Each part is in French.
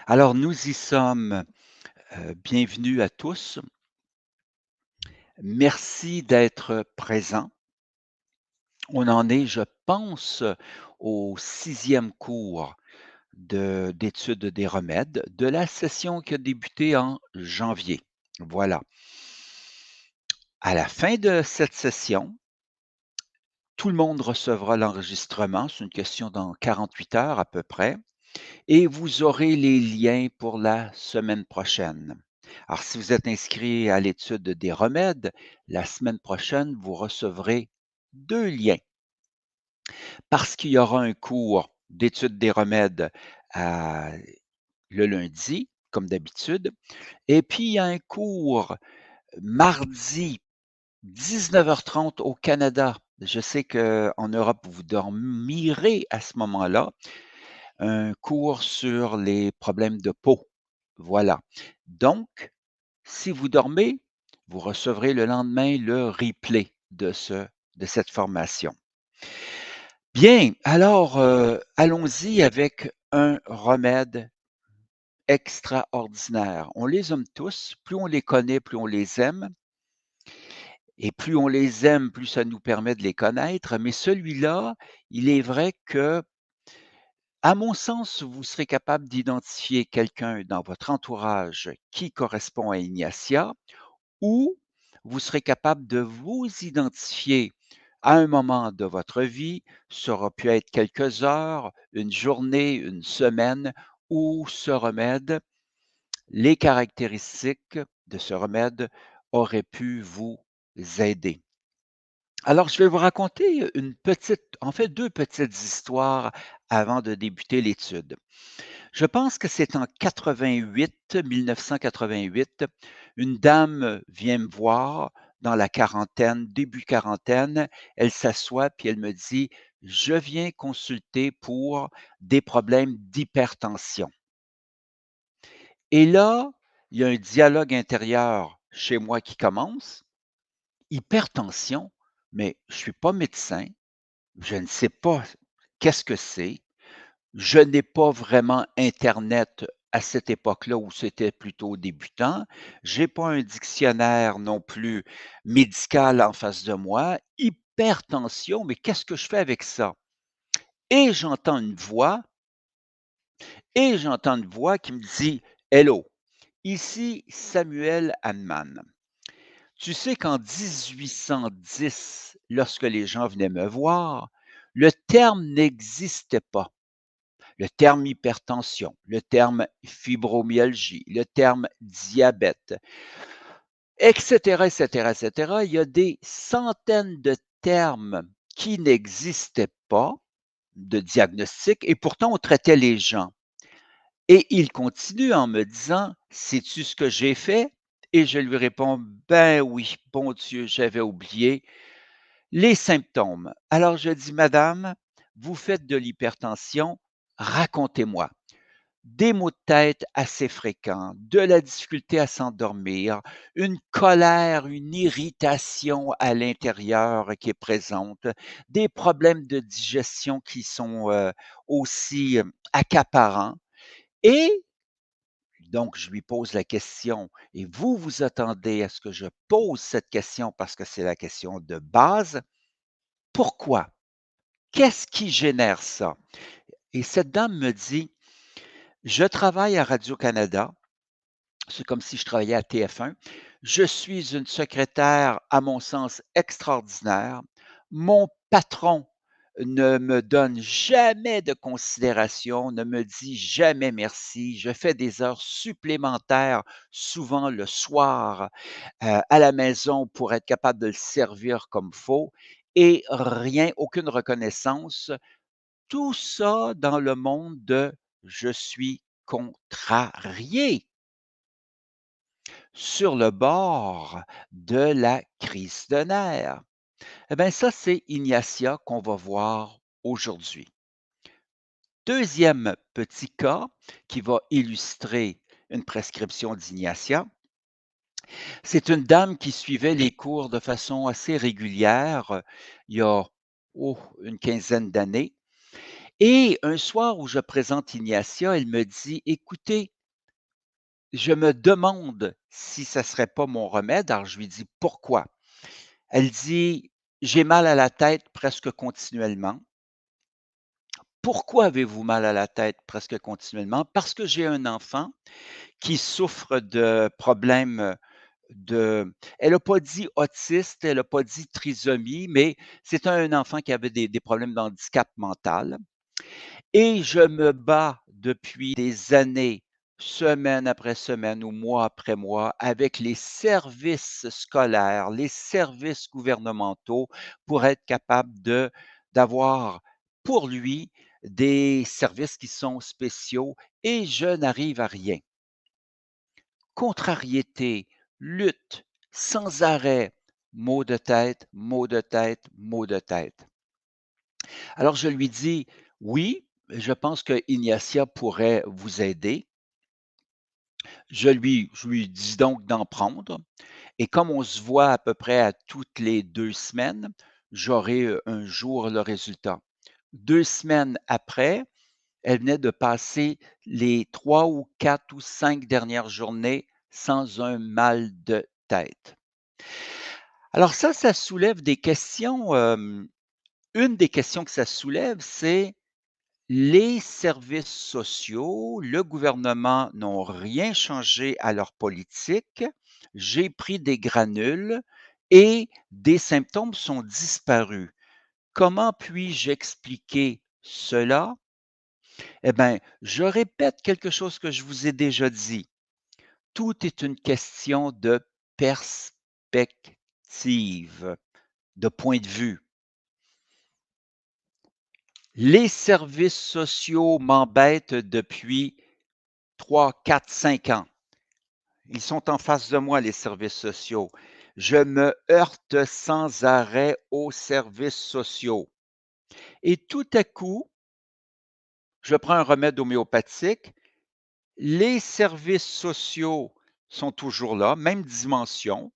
Alors nous y sommes, bienvenue à tous. Merci d'être présents. On en est, je pense, au 6e cours d'études des remèdes de la session qui a débuté en janvier. Voilà. À la fin de cette session, tout le monde recevra l'enregistrement, c'est une question dans 48 heures à peu près. Et vous aurez les liens pour la semaine prochaine. Alors, si vous êtes inscrit à l'étude des remèdes, la semaine prochaine, vous recevrez 2 liens parce qu'il y aura un cours d'étude des remèdes à le lundi, comme d'habitude, et puis il y a un cours mardi 19h30 au Canada. Je sais qu'en Europe, vous dormirez à ce moment-là. Un cours sur les problèmes de peau. Voilà. Donc, si vous dormez, vous recevrez le lendemain le replay de cette formation. Bien, alors, allons-y avec un remède extraordinaire. On les aime tous, plus on les connaît, plus on les aime et plus on les aime, plus ça nous permet de les connaître, mais celui-là, il est vrai que à mon sens, vous serez capable d'identifier quelqu'un dans votre entourage qui correspond à Ignacia ou vous serez capable de vous identifier à un moment de votre vie, ça aura pu être quelques heures, une journée, une semaine, où ce remède, les caractéristiques de ce remède auraient pu vous aider. Alors, je vais vous raconter en fait 2 petites histoires avant de débuter l'étude. Je pense que c'est en 1988, une dame vient me voir dans la quarantaine, début quarantaine. Elle s'assoit puis elle me dit: «Je viens consulter pour des problèmes d'hypertension». Et là, il y a un dialogue intérieur chez moi qui commence. Hypertension? Mais je suis pas médecin, je ne sais pas qu'est-ce que c'est. Je n'ai pas vraiment internet à cette époque-là où c'était plutôt débutant. J'ai pas un dictionnaire non plus médical en face de moi. Hypertension, mais qu'est-ce que je fais avec ça? Et j'entends une voix qui me dit: «Hello, ici Samuel Hahnemann. Tu sais qu'en 1810, lorsque les gens venaient me voir, le terme n'existait pas. Le terme hypertension, le terme fibromyalgie, le terme diabète, et cetera, et cetera, et cetera. Il y a des centaines de termes qui n'existaient pas de diagnostic et pourtant on traitait les gens. Et il continue en me disant: «Sais-tu ce que j'ai fait?» Et je lui réponds: «Ben oui, bon Dieu, j'avais oublié les symptômes». Alors je dis: «Madame, vous faites de l'hypertension, racontez-moi». Des maux de tête assez fréquents, de la difficulté à s'endormir, une colère, une irritation à l'intérieur qui est présente, des problèmes de digestion qui sont, aussi, accaparants et donc je lui pose la question et vous, vous attendez à ce que je pose cette question parce que c'est la question de base. Pourquoi? Qu'est-ce qui génère ça? Et cette dame me dit: «Je travaille à Radio-Canada». C'est comme si je travaillais à TF1. Je suis une secrétaire, à mon sens, extraordinaire. Mon patron ne me donne jamais de considération, ne me dit jamais merci. Je fais des heures supplémentaires, souvent le soir, à la maison pour être capable de le servir comme faut et rien, aucune reconnaissance. Tout ça dans le monde de je suis contrarié sur le bord de la crise de nerfs. Eh bien, ça, c'est Ignacia qu'on va voir aujourd'hui. Deuxième petit cas qui va illustrer une prescription d'Ignacia. C'est une dame qui suivait les cours de façon assez régulière il y a une quinzaine d'années. Et un soir où je présente Ignacia, elle me dit: «Écoutez, je me demande si ça serait pas mon remède». Alors je lui dis: «Pourquoi?» Elle dit: «J'ai mal à la tête presque continuellement». «Pourquoi avez-vous mal à la tête presque continuellement?» «Parce que j'ai un enfant qui souffre de problèmes, de». Elle n'a pas dit autiste, elle n'a pas dit trisomie, mais c'est un enfant qui avait des problèmes d'handicap mental. Et je me bats depuis des années, semaine après semaine ou mois après mois, avec les services scolaires, les services gouvernementaux pour être capable d'avoir pour lui des services qui sont spéciaux et je n'arrive à rien. Contrariété, lutte, sans arrêt, maux de tête, maux de tête, maux de tête. Alors je lui dis: «Oui, je pense que Ignacia pourrait vous aider». Je lui dis donc d'en prendre et comme on se voit à peu près à toutes les 2 semaines, j'aurai, un jour le résultat. 2 semaines après, elle venait de passer les 3 ou 4 ou 5 dernières journées sans un mal de tête. Alors ça soulève des questions, une des questions que ça soulève, c'est: les services sociaux, le gouvernement n'ont rien changé à leur politique. J'ai pris des granules et des symptômes sont disparus. Comment puis-je expliquer cela? Eh bien, je répète quelque chose que je vous ai déjà dit. Tout est une question de perspective, de point de vue. Les services sociaux m'embêtent depuis 3, 4, 5 ans. Ils sont en face de moi, les services sociaux. Je me heurte sans arrêt aux services sociaux. Et tout à coup, je prends un remède homéopathique. Les services sociaux sont toujours là, même dimension,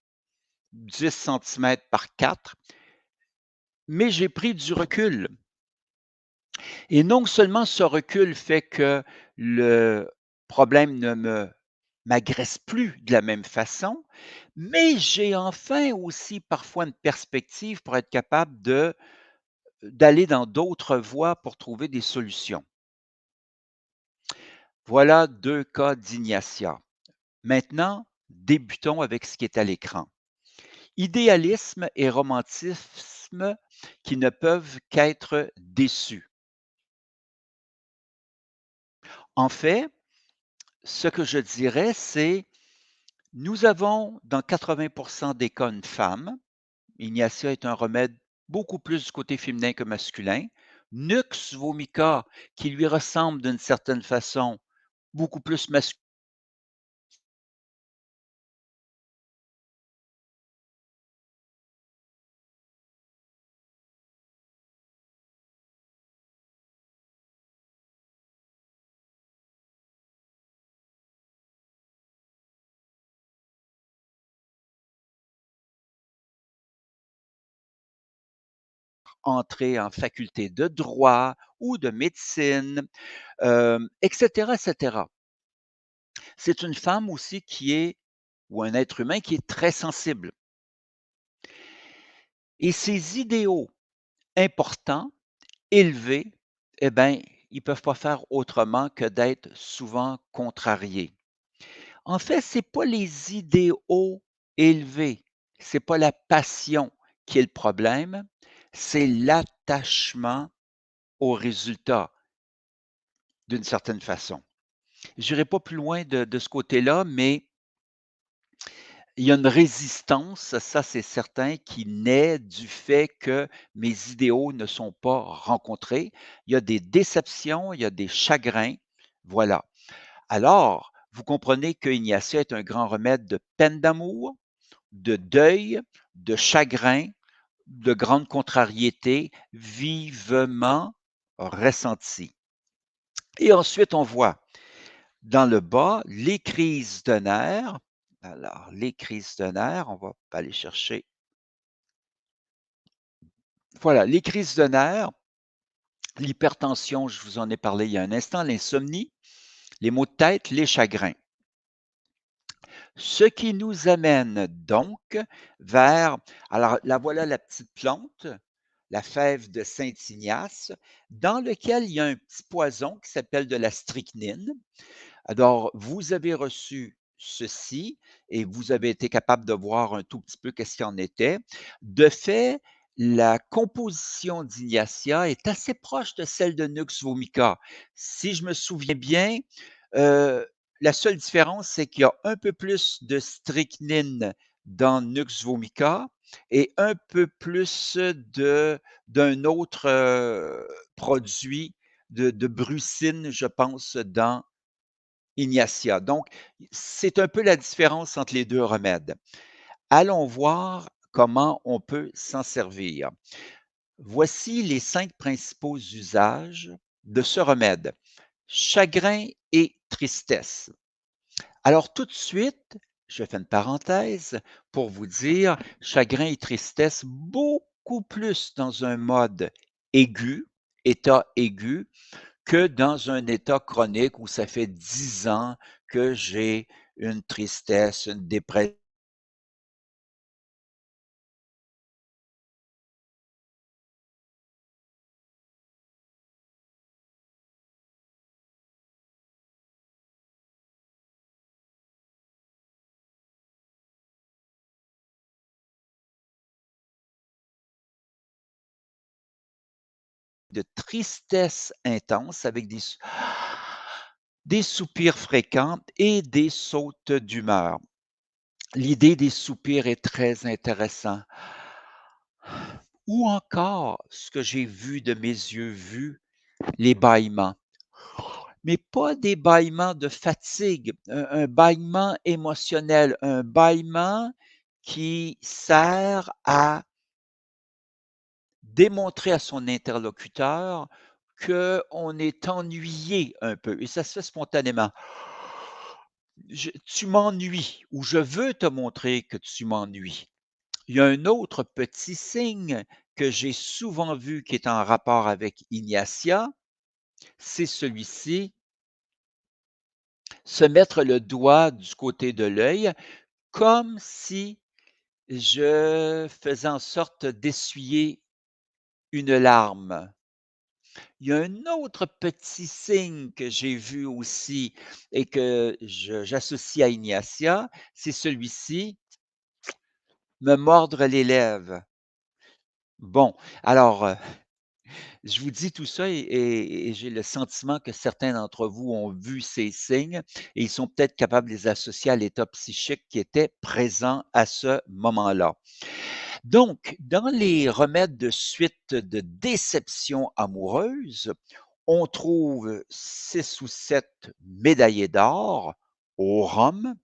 10 centimètres par 4, mais j'ai pris du recul. Et non seulement ce recul fait que le problème ne m'agresse plus de la même façon, mais j'ai enfin aussi parfois une perspective pour être capable d'aller dans d'autres voies pour trouver des solutions. Voilà 2 cas d'Ignatia. Maintenant, débutons avec ce qui est à l'écran. Idéalisme et romantisme qui ne peuvent qu'être déçus. En fait, ce que je dirais, c'est: nous avons dans 80 des cas une femme. Ignatia est un remède beaucoup plus du côté féminin que masculin. Nux vomica, qui lui ressemble d'une certaine façon, beaucoup plus masculin. Entrer en faculté de droit ou de médecine, et cetera, et cetera. C'est une femme aussi qui est ou un être humain qui est très sensible et ses idéaux importants, élevés, eh bien, ils peuvent pas faire autrement que d'être souvent contrariés. En fait, c'est pas les idéaux élevés, c'est pas la passion qui est le problème, c'est l'attachement au résultat, d'une certaine façon. J'irai pas plus loin de ce côté-là, mais il y a une résistance, ça c'est certain, qui naît du fait que mes idéaux ne sont pas rencontrés. Il y a des déceptions, il y a des chagrins, voilà. Alors, vous comprenez que Ignacia est un grand remède de peine d'amour, de deuil, de chagrin, de grande contrariété vivement ressentie. Et ensuite, on voit dans le bas les crises de nerfs. Alors, les crises de nerfs, on va aller chercher. Voilà, les crises de nerfs, l'hypertension, je vous en ai parlé il y a un instant, l'insomnie, les maux de tête, les chagrins. Ce qui nous amène donc vers alors la voilà la petite plante, la fève de Saint-Ignace, dans lequel il y a un petit poison qui s'appelle de la strychnine. Alors, vous avez reçu ceci et vous avez été capable de voir un tout petit peu qu'est-ce qu'il en était. De fait, la composition d'Ignacia est assez proche de celle de Nux vomica. Si je me souviens bien, heu, la seule différence, c'est qu'il y a un peu plus de strychnine dans Nux vomica et un peu plus d'un autre, produit de brucine, je pense, dans Ignatia. Donc, c'est un peu la différence entre les 2 remèdes. Allons voir comment on peut s'en servir. Voici les 5 principaux usages de ce remède. Chagrin et tristesse. Alors tout de suite, je fais une parenthèse pour vous dire chagrin et tristesse beaucoup plus dans un mode aigu, état aigu, que dans un état chronique où ça fait 10 ans que j'ai une tristesse, une dépression de tristesse intense avec des soupirs fréquents et des sautes d'humeur. L'idée des soupirs est très intéressant. Ou encore, ce que j'ai vu de mes yeux vus, les bâillements. Mais pas des bâillements de fatigue, un bâillement émotionnel, un bâillement qui sert à démontrer à son interlocuteur qu'on est ennuyé un peu et ça se fait spontanément. Tu m'ennuies ou je veux te montrer que tu m'ennuies. Il y a un autre petit signe que j'ai souvent vu qui est en rapport avec Ignatia, c'est celui-ci, se mettre le doigt du côté de l'œil comme si je faisais en sorte d'essuyer une larme. Il y a un autre petit signe que j'ai vu aussi et que j'associe à Ignatia, c'est celui-ci, me mordre les lèvres. Bon, alors, je vous dis tout ça et j'ai le sentiment que certains d'entre vous ont vu ces signes et ils sont peut-être capables de les associer à l'état psychique qui était présent à ce moment-là. Donc, dans les remèdes de suite de déception amoureuse, on trouve 6 ou 7 médaillés d'or au rhum.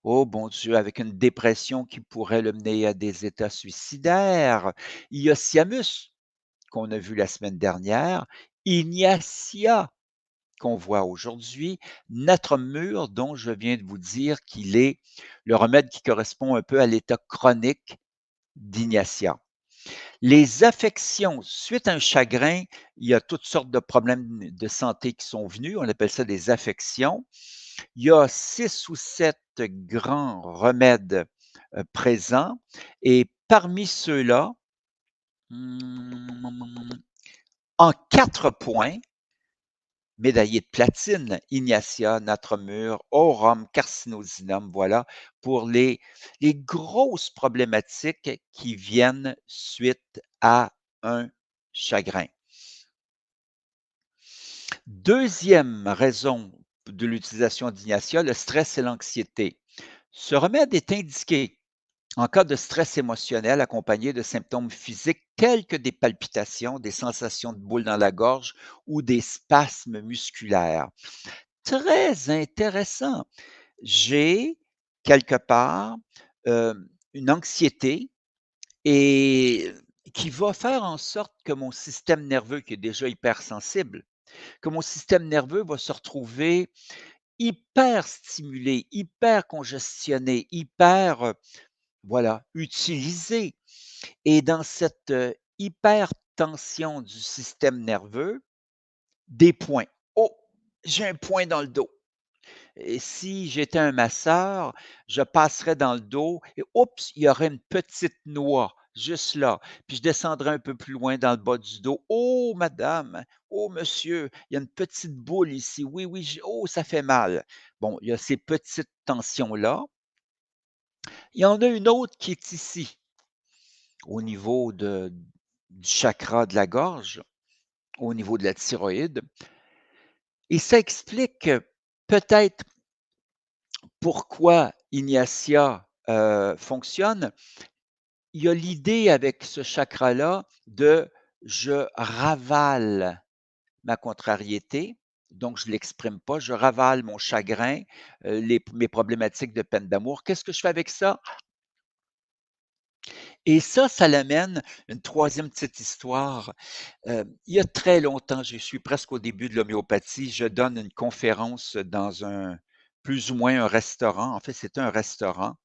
Oh bon Dieu, avec une dépression qui pourrait le mener à des états suicidaires. Il y a Siamus, qu'on a vu la semaine dernière, Ignacia, qu'on voit aujourd'hui, Natrum mur, dont je viens de vous dire qu'il est le remède qui correspond un peu à l'état chronique d'Ignacia. Les affections suite à un chagrin, il y a toutes sortes de problèmes de santé qui sont venus, on appelle ça des affections. Il y a 6 ou 7 grands remèdes, présents et parmi ceux-là, mmh, en 4 points, médaillé de platine, Ignatia, Natromur, Aurum, Carcinosinum, voilà, pour les grosses problématiques qui viennent suite à un chagrin. Deuxième raison de l'utilisation d'Ignatia, le stress et l'anxiété. Ce remède est indiqué en cas de stress émotionnel accompagné de symptômes physiques tels que des palpitations, des sensations de boules dans la gorge ou des spasmes musculaires. Très intéressant. J'ai quelque part, une anxiété et qui va faire en sorte que mon système nerveux, qui est déjà hypersensible, que mon système nerveux va se retrouver hyper stimulé, hyper congestionné, hyper, voilà, utilisé et dans cette, hypertension du système nerveux, des points. Oh, j'ai un point dans le dos. Et si j'étais un masseur, je passerais dans le dos et oups, il y aurait une petite noix juste là. Puis je descendrais un peu plus loin dans le bas du dos. «Oh madame, oh monsieur, il y a une petite boule ici. Oui, oui, oh ça fait mal». Bon, il y a ces petites tensions-là. Il y en a une autre qui est ici, au niveau du chakra de la gorge, au niveau de la thyroïde et ça explique, peut-être pourquoi Ignacia, fonctionne. Il y a l'idée avec ce chakra-là de je ravale ma contrariété, donc je l'exprime pas, je ravale mon chagrin, les mes problématiques de peine d'amour. Qu'est-ce que je fais avec ça? Et ça l'amène une troisième petite histoire. Il y a très longtemps, je suis presque au début de l'homéopathie, je donne une conférence dans un plus ou moins un restaurant. En fait, c'était un restaurant.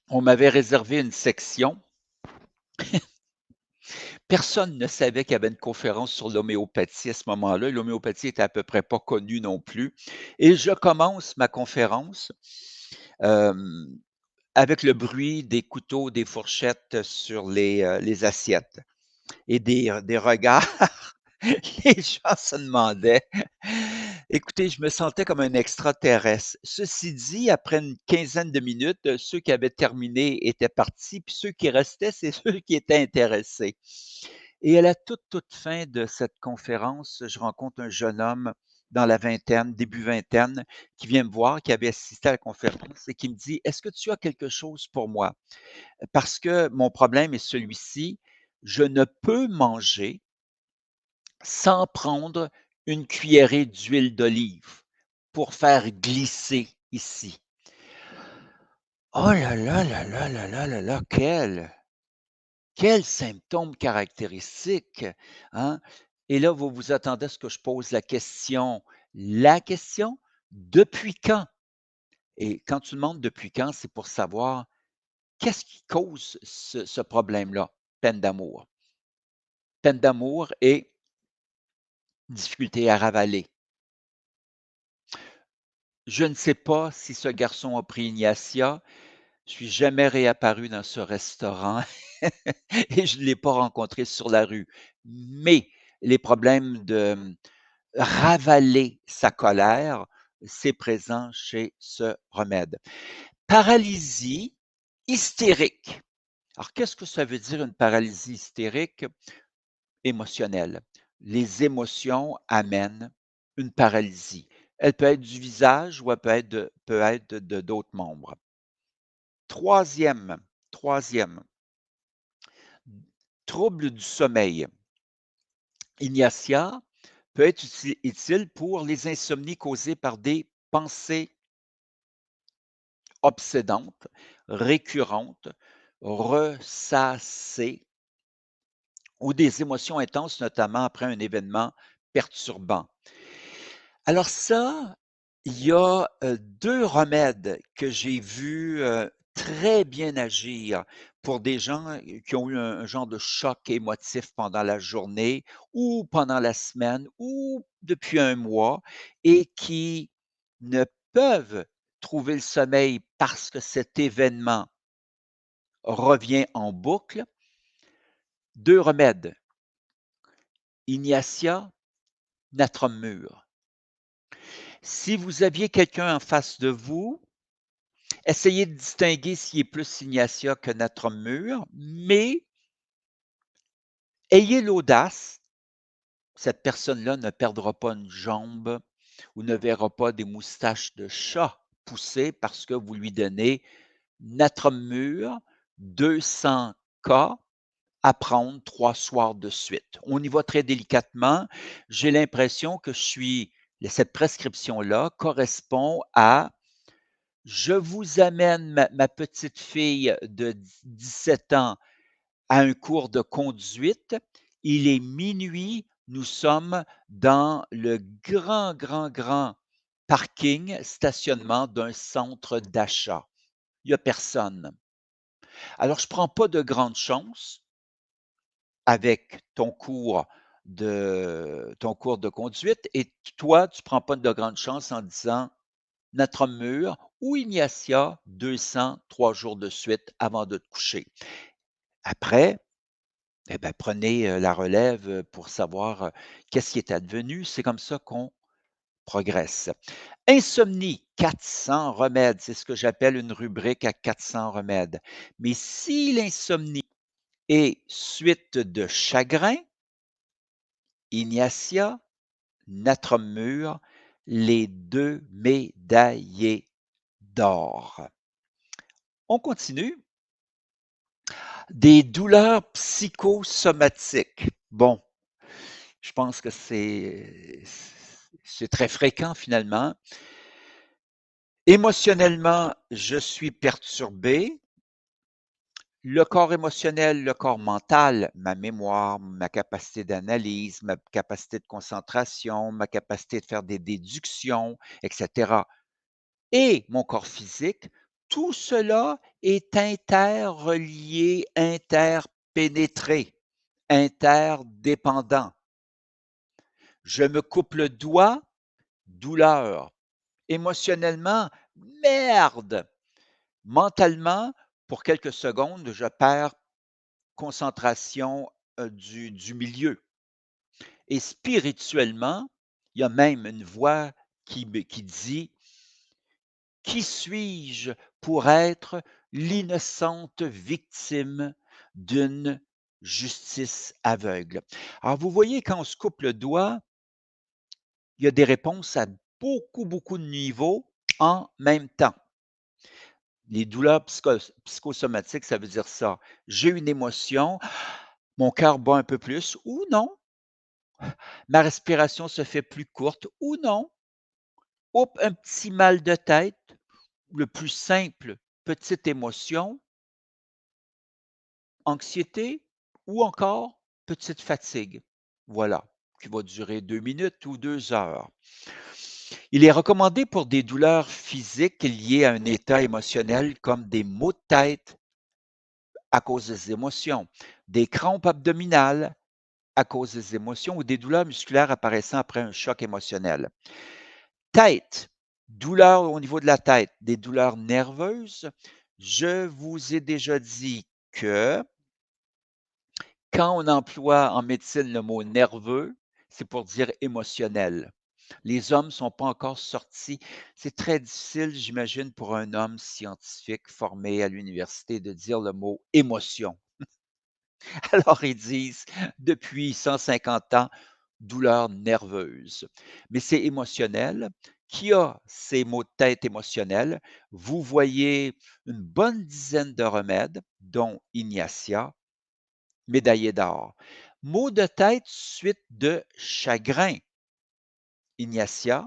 On m'avait réservé une section. Personne ne savait qu'il y avait une conférence sur l'homéopathie à ce moment-là. L'homéopathie était à peu près pas connue non plus et je commence ma conférence, hem, avec le bruit des couteaux, des fourchettes sur les assiettes et des regards. Les gens se demandaient. Écoutez, je me sentais comme un extraterrestre. Ceci dit, après une quinzaine de minutes, ceux qui avaient terminé étaient partis, puis ceux qui restaient, c'est ceux qui étaient intéressés. Et à la toute fin de cette conférence, je rencontre un jeune homme dans la vingtaine, début vingtaine, qui vient me voir, qui avait assisté à la conférence et qui me dit: «Est-ce que tu as quelque chose pour moi? Parce que mon problème est celui-ci, je ne peux manger sans prendre une cuillerée d'huile d'olive pour faire glisser ici». Oh là là là là là là là là, quel symptôme caractéristique, hein? Et là, vous vous attendez à ce que je pose la question: «Depuis quand?» Et quand tu demandes depuis quand, c'est pour savoir qu'est-ce qui cause ce problème-là? Peine d'amour. Peine d'amour et difficulté à ravaler. Je ne sais pas si ce garçon a pris Ignacia. Je suis jamais réapparu dans ce restaurant et je ne l'ai pas rencontré sur la rue. Mais les problèmes de ravaler sa colère, c'est présent chez ce remède. Paralysie hystérique. Alors, qu'est-ce que ça veut dire une paralysie hystérique? Émotionnelle. Les émotions amènent une paralysie. Elle peut être du visage ou elle peut être de d'autres membres. Troisième, trouble du sommeil. Ignatia peut être utile pour les insomnies causées par des pensées obsédantes, récurrentes, ressassées ou des émotions intenses, notamment après un événement perturbant. Alors ça, il y a, 2 remèdes que j'ai vus, très bien agir pour des gens, qui ont eu un genre de choc émotif pendant la journée ou pendant la semaine ou depuis un mois et qui ne peuvent trouver le sommeil parce que cet événement revient en boucle. 2 remèdes: Ignatia, natrum mur. Si vous aviez quelqu'un en face de vous, essayez de distinguer s'il est plus Ignatia que Natrum Mur, mais ayez l'audace, cette personne-là ne perdra pas une jambe ou ne verra pas des moustaches de chat pousser parce que vous lui donnez Natrum Mur 200 K à prendre 3 soirs de suite. On y va très délicatement. J'ai l'impression que cette prescription-là correspond à je vous amène ma petite fille de 17 ans à un cours de conduite. Il est minuit. Nous sommes dans le grand parking, stationnement d'un centre d'achat. Il y a personne. Alors je prends pas de grandes chances. avec ton cours de conduite et toi, tu prends pas de grandes chances en disant: «Notre homme mûr» ou «Ignatia, 200, 3 jours de suite avant de te coucher». Après, eh ben, prenez, la relève, pour savoir, qu'est-ce qui est advenu. C'est comme ça qu'on progresse. Insomnie, 400 remèdes, c'est ce que j'appelle une rubrique à 400 remèdes. Mais si l'insomnie est suite de chagrin, Ignatia, Natrum mûr, les 2 médaillés d'or. On continue. Des douleurs psychosomatiques. Bon, je pense que c'est très fréquent finalement. Émotionnellement, je suis perturbé. Le corps émotionnel, le corps mental, ma mémoire, ma capacité d'analyse, ma capacité de concentration, ma capacité de faire des déductions, et cetera et mon corps physique, tout cela est interrelié, interpénétré, interdépendant. Je me coupe le doigt, douleur. Émotionnellement, merde. Mentalement, pour quelques secondes, je perds concentration, du milieu et spirituellement, il y a même une voix qui dit: «Qui suis-je pour être l'innocente victime d'une justice aveugle?» Alors vous voyez, quand on se coupe le doigt, il y a des réponses à beaucoup, beaucoup de niveaux en même temps. Les douleurs psychosomatiques, ça veut dire ça. J'ai une émotion, mon cœur bat un peu plus ou non, ma respiration se fait plus courte ou non, oups, un petit mal de tête, le plus simple, petite émotion, anxiété ou encore petite fatigue. Voilà, qui va durer 2 minutes ou 2 heures. Il est recommandé pour des douleurs physiques liées à un état émotionnel comme des maux de tête à cause des émotions, des crampes abdominales à cause des émotions ou des douleurs musculaires apparaissant après un choc émotionnel. Tête, douleur au niveau de la tête, des douleurs nerveuses. Je vous ai déjà dit que quand on emploie en médecine le mot nerveux, c'est pour dire émotionnel. Les hommes ne sont pas encore sortis. C'est très difficile, j'imagine, pour un homme scientifique formé à l'université de dire le mot émotion. Alors ils disent depuis 150 ans, douleur nerveuse. Mais c'est émotionnel. Qui a ces maux de tête émotionnels? Vous voyez une bonne dizaine de remèdes, dont Ignatia, médaillé d'or. Maux de tête suite de chagrin. Ignatia,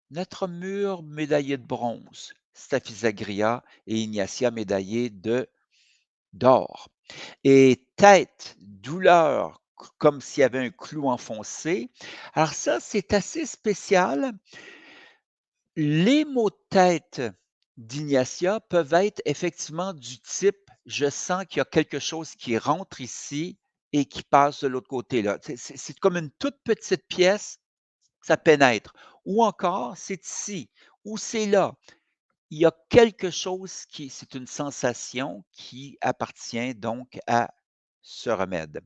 notre mur médaillé de bronze. Staphysagria et Ignatia médaillé d'or. Et tête, douleur, comme s'il y avait un clou enfoncé. Alors ça, c'est assez spécial. Les maux de tête d'Ignatia peuvent être effectivement du type: «Je sens qu'il y a quelque chose qui rentre ici et qui passe de l'autre côté là». C'est comme une toute petite pièce, ça pénètre ou encore: «C'est ici» ou «C'est là». Il y a quelque chose qui c'est une sensation qui appartient donc à ce remède.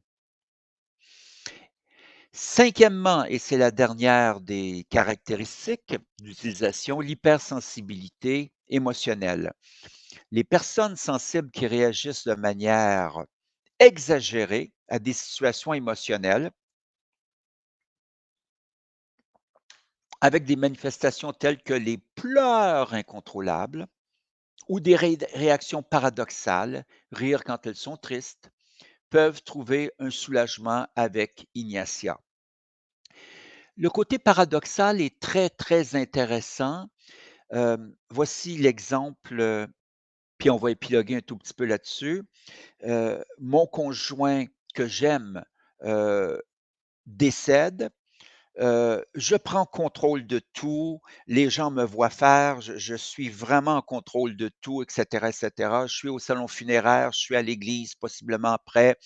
Cinquièmement, et c'est la dernière des caractéristiques d'utilisation, l'hypersensibilité émotionnelle. Les personnes sensibles qui réagissent de manière exagérée à des situations émotionnelles, avec des manifestations telles que les pleurs incontrôlables ou des réactions paradoxales, rire quand elles sont tristes, peuvent trouver un soulagement avec Ignatia. Le côté paradoxal est très, très intéressant. Voici l'exemple, puis on va épiloguer un tout petit peu là-dessus. Mon conjoint que j'aime, heu, décède, Je prends contrôle de tout, les gens me voient faire, je suis vraiment en contrôle de tout et cetera. Je suis au salon funéraire, je suis à l'église possiblement après,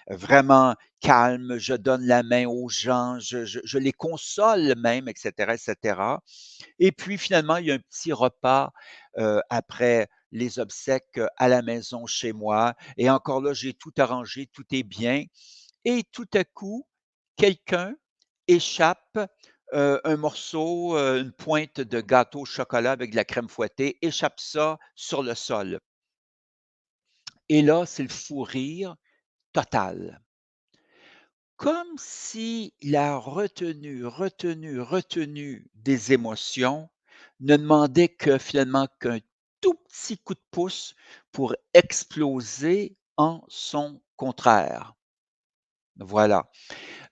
vraiment calme, je donne la main aux gens, je les console même et cetera. Et puis finalement, il y a un petit repas, après les obsèques, à la maison chez moi et encore là, j'ai tout arrangé, tout est bien et tout à coup, quelqu'un échappe, un morceau, une pointe de gâteau au chocolat avec de la crème fouettée, échappe ça sur le sol et là, c'est le fou rire total. Comme si la retenue des émotions ne demandait que finalement qu'un tout petit coup de pouce pour exploser en son contraire. Voilà.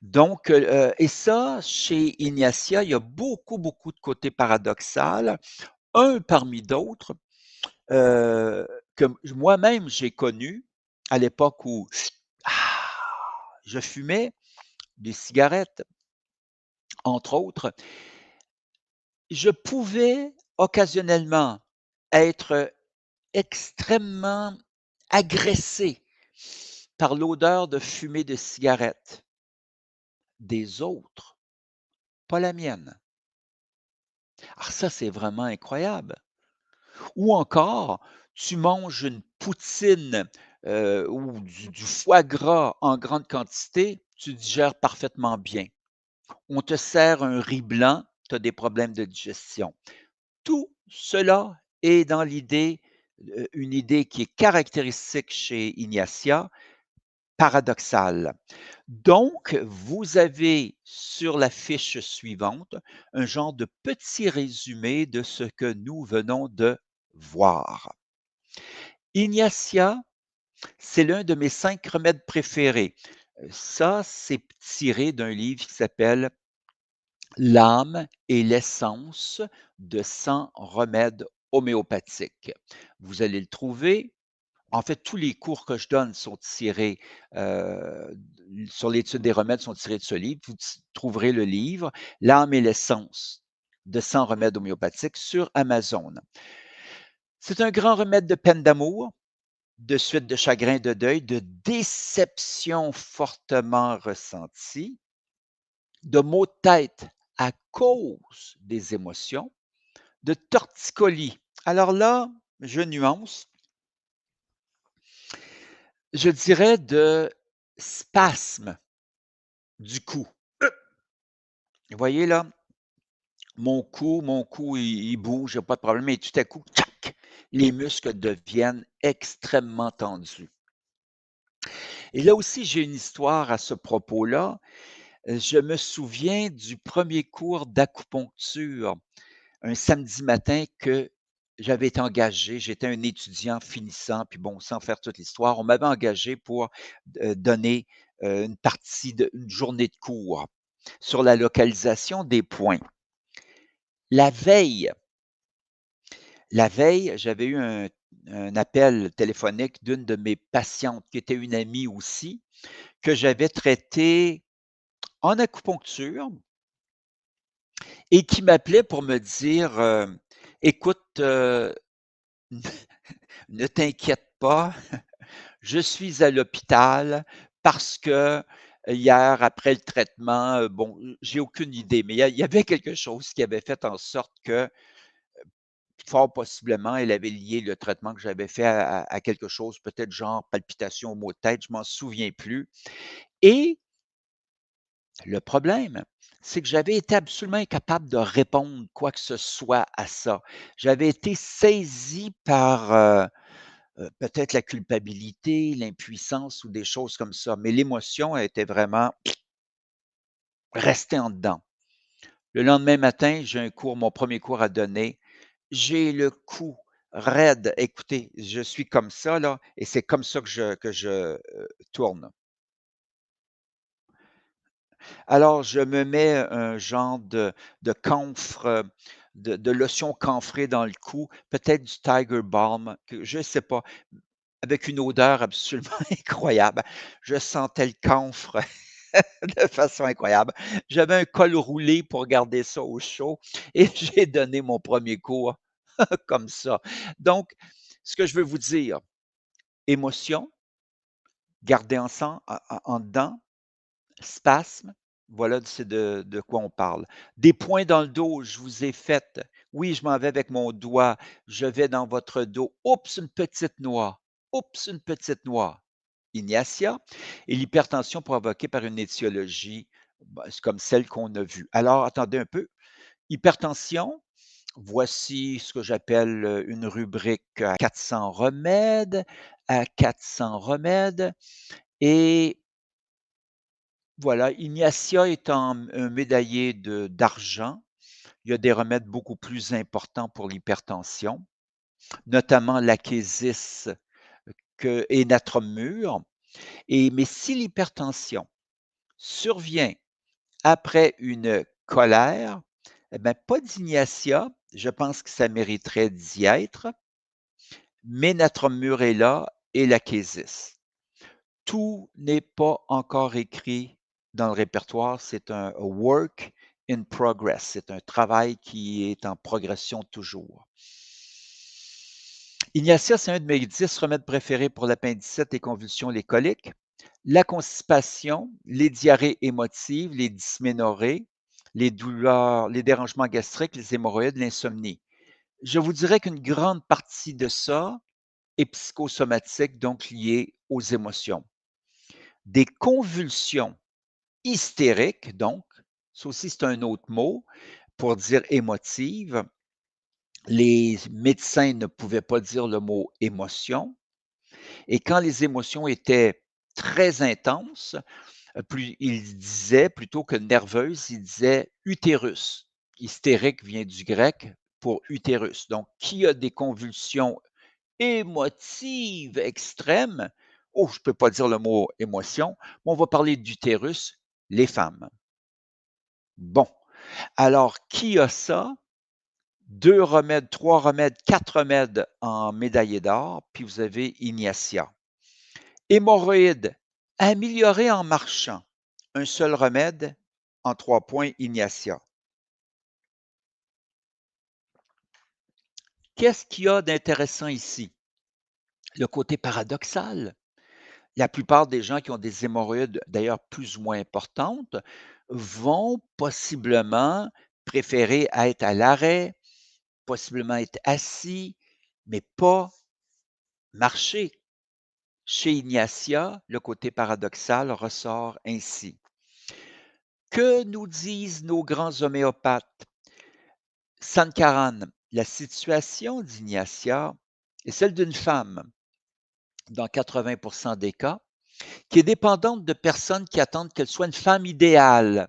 Donc, et ça, chez Ignacia, il y a beaucoup, beaucoup de côtés paradoxal. Un parmi d'autres, heu, que moi-même j'ai connu à l'époque où ah, je fumais des cigarettes, entre autres. Je pouvais occasionnellement être extrêmement agressé par l'odeur de fumée de cigarette des autres, pas la mienne. Alors ça, c'est vraiment incroyable. Ou encore, tu manges une poutine, ou du foie gras en grande quantité, tu digères parfaitement bien. On te sert un riz blanc, tu as des problèmes de digestion. Tout cela est dans l'idée, une idée qui est caractéristique chez Ignacia, paradoxale. Donc, vous avez sur la fiche suivante un genre de petit résumé de ce que nous venons de voir. Ignacia, c'est l'un de mes 5 remèdes préférés. Ça, c'est tiré d'un livre qui s'appelle L'âme et l'essence de 100 remèdes homéopathiques. Vous allez le trouver. En fait, tous les cours que je donne sont tirés, sur l'étude des remèdes sont tirés de ce livre. Vous trouverez le livre L'âme et l'essence de 100 remèdes homéopathiques sur Amazon. C'est un grand remède de peine d'amour, de suite de chagrin, de deuil, de déception fortement ressentie, de maux de tête à cause des émotions, de torticolis. Alors là, je nuance, je dirais de spasmes du cou. Vous voyez là, mon cou, il bouge, il y a pas de problème, et tout à coup, tchac, les muscles deviennent extrêmement tendus. Et là aussi, j'ai une histoire à ce propos-là. Je me souviens du premier cours d'acupuncture, un samedi matin que j'avais été engagé. J'étais un étudiant finissant, puis bon, sans faire toute l'histoire, on m'avait engagé pour, donner, une journée de cours sur la localisation des points. La veille la veille, j'avais eu un appel téléphonique d'une de mes patientes qui était une amie aussi, que j'avais traitée en acupuncture et qui m'appelait pour me dire, «Écoute, ne t'inquiète pas, je suis à l'hôpital parce que hier, après le traitement, bon, j'ai aucune idée, mais il y avait quelque chose qui avait fait en sorte que, fort possiblement, elle avait lié le traitement que j'avais fait à quelque chose, peut-être genre palpitation au maux de tête, je m'en souviens plus et le problème, c'est que j'avais été absolument incapable de répondre quoi que ce soit à ça. J'avais été saisi par, peut-être la culpabilité, l'impuissance ou des choses comme ça, mais l'émotion était vraiment restée en dedans. Le lendemain matin, j'ai mon premier cours à donner. J'ai le cou raide. Écoutez, je suis comme ça là et c'est comme ça que je tourne. Alors je me mets un genre de camphre, de lotion camphrée dans le cou, peut-être du Tiger Balm, que je ne sais pas, avec une odeur absolument incroyable. Je sentais le camphre de façon incroyable. J'avais un col roulé pour garder ça au chaud et j'ai donné mon premier cours comme ça. Donc, ce que je veux vous dire, émotion, garder en dedans, spasme, voilà, c'est de quoi on parle. Des points dans le dos, je vous ai fait. Oui, je m'en vais avec mon doigt, je vais dans votre dos. Oups, une petite noix. Oups, une petite noix. Ignatia et l'hypertension provoquée par une étiologie, bah, c'est comme celle qu'on a vue. Alors, attendez un peu. Hypertension, voici ce que j'appelle une rubrique à 400 remèdes, à 400 remèdes. Et voilà, Ignatia étant un médaillé d'argent, il y a des remèdes beaucoup plus importants pour l'hypertension, notamment l'Akésis et Natrum Mur. Mais si l'hypertension survient après une colère, eh bien, pas d'Ignatia, je pense que ça mériterait d'y être, mais Natrum Mur est là et l'Akésis. Tout n'est pas encore écrit dans le répertoire, c'est un work in progress, c'est un travail qui est en progression toujours. Ignatia, c'est un de mes 10 remèdes préférés pour l'appendicite, les convulsions, les coliques, la constipation, les diarrhées émotives, les dysménorrhées, les douleurs, les dérangements gastriques, les hémorroïdes, l'insomnie. Je vous dirais qu'une grande partie de ça est psychosomatique, donc liée aux émotions. Des convulsions hystériques, donc, ça aussi c'est un autre mot pour dire émotive. Les médecins ne pouvaient pas dire le mot émotion. Et quand les émotions étaient très intenses, ils disaient, plutôt que nerveuse, ils disaient utérus. Hystérique vient du grec pour utérus. Donc, qui a des convulsions émotives extrêmes? Oh, je ne peux pas dire le mot émotion, mais on va parler d'utérus, les femmes. Bon, alors qui a ça? 2 remèdes, 3 remèdes, 4 remèdes en médaillé d'or, puis vous avez Ignatia. Hémorroïdes, améliorées en marchant. Un seul remède, en 3 points, Ignatia. Qu'est-ce qu'il y a d'intéressant ici? Le côté paradoxal. La plupart des gens qui ont des hémorroïdes, d'ailleurs plus ou moins importantes, vont possiblement préférer être à l'arrêt, possiblement être assis, mais pas marcher. Chez Ignatia, le côté paradoxal ressort ainsi. Que nous disent nos grands homéopathes? Sankaran, la situation d'Ignatia est celle d'une femme, dans 80 des cas, qui est dépendante de personnes qui attendent qu'elle soit une femme idéale.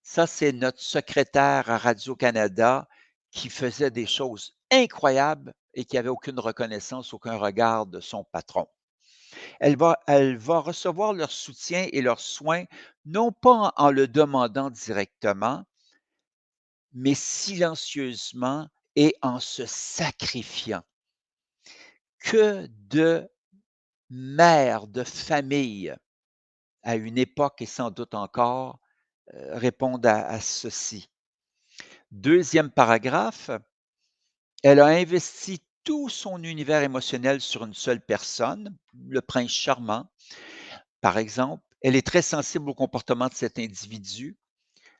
Ça, c'est notre secrétaire à Radio-Canada qui faisait des choses incroyables et qui avait aucune reconnaissance, aucun regard de son patron. Elle va recevoir leur soutien et leurs soins, non pas en le demandant directement, mais silencieusement et en se sacrifiant. Que de mères de famille, à une époque et sans doute encore, répondent à ceci. Deuxième paragraphe, elle a investi tout son univers émotionnel sur une seule personne, le prince charmant, par exemple. Elle est très sensible au comportement de cet individu.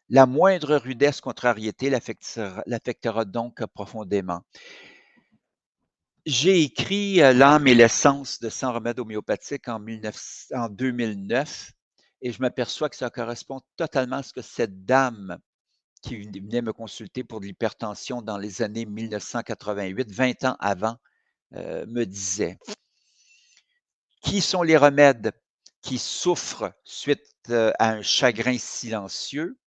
La moindre rudesse, contrariété l'affectera donc profondément. J'ai écrit L'âme et l'essence de 100 remèdes homéopathiques en 2009 et je m'aperçois que ça correspond totalement à ce que cette dame qui venait me consulter pour de l'hypertension dans les années 1988, 20 ans avant, me disait. Qui sont les remèdes qui souffrent suite à un chagrin silencieux?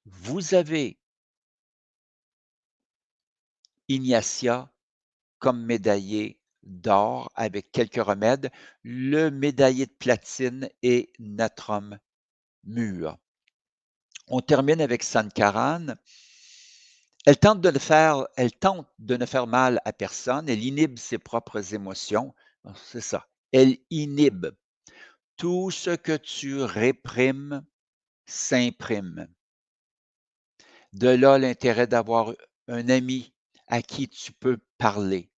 Vous avez Ignatia comme médaillé d'or avec quelques remèdes, le médaillé de platine et Natrum Mur. On termine avec Sankaran. Elle tente de ne faire mal à personne, elle inhibe ses propres émotions. C'est ça. Elle inhibe Tout ce que tu réprimes s'imprime. De là l'intérêt d'avoir un ami à qui tu peux parler.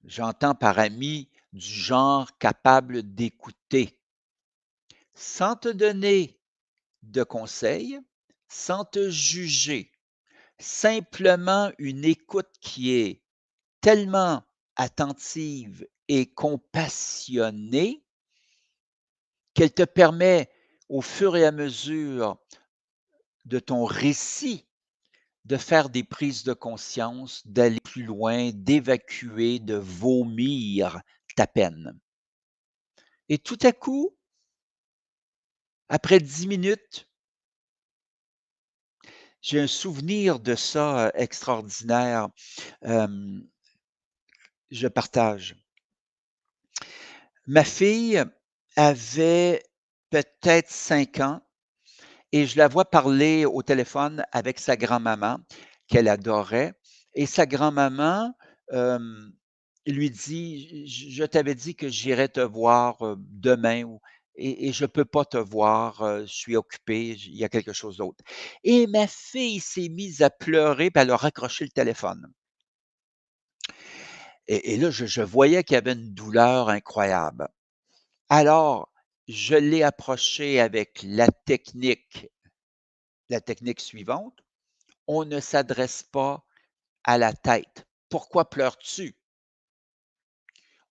J'entends par ami du genre capable d'écouter, sans te donner de conseils, sans te juger, simplement une écoute qui est tellement attentive et compassionnée qu'elle te permet, au fur et à mesure de ton récit, de faire des prises de conscience, d'aller plus loin, d'évacuer, de vomir ta peine. Et tout à coup, après 10 minutes, j'ai un souvenir de ça, extraordinaire, hem, je partage. Ma fille avait peut-être 5 ans et je la vois parler au téléphone avec sa grand-maman qu'elle adorait et sa grand-maman, hem, lui dit: «Je t'avais dit que j'irais te voir, demain ou et je peux pas te voir, je suis occupée, il y a quelque chose d'autre» et ma fille s'est mise à pleurer, puis elle a raccroché le téléphone et là, je voyais qu'il y avait une douleur incroyable. Alors, je l'ai approchée avec la technique suivante: on ne s'adresse pas à la tête. Pourquoi pleures-tu?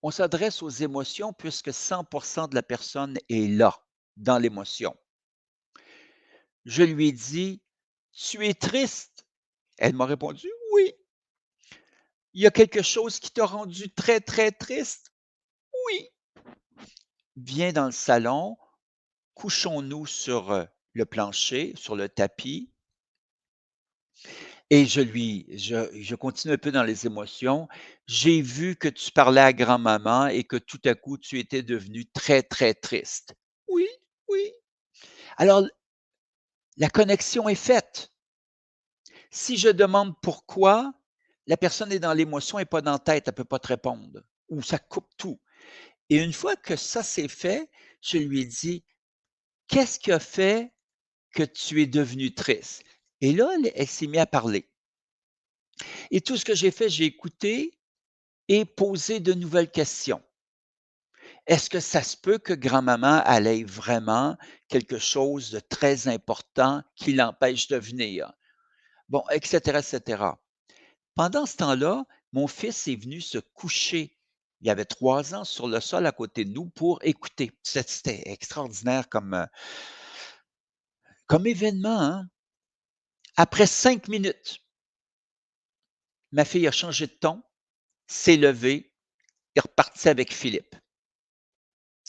On s'adresse aux émotions puisque 100 de la personne est là, dans l'émotion. Je lui ai dit: «Tu es triste?» Elle m'a répondu: «Oui». «Il y a quelque chose qui t'a rendu très, très triste?» «Oui». «Viens dans le salon, couchons-nous sur, le plancher, sur le tapis et je continue un peu dans les émotions. J'ai vu que tu parlais à grand-maman et que tout à coup tu étais devenue très, très triste. Oui, oui. Alors la connexion est faite. Si je demande pourquoi, la personne est dans l'émotion et pas dans la tête, elle peut pas te répondre ou ça coupe tout. Et une fois que ça c'est fait, je lui ai dit: «Qu'est-ce qui a fait que tu es devenue triste?» Et là, elle s'est mise à parler. Et tout ce que j'ai fait, j'ai écouté et posé de nouvelles questions. Est-ce que ça se peut que grand-maman, elle ait vraiment quelque chose de très important qui l'empêche de venir? Bon, et cetera, et cetera. Pendant ce temps-là, mon fils est venu se coucher, il y avait 3 ans, sur le sol à côté de nous pour écouter. C'était extraordinaire comme événement, hein? Après 5 minutes, ma fille a changé de ton, s'est levée, est repartie avec Philippe.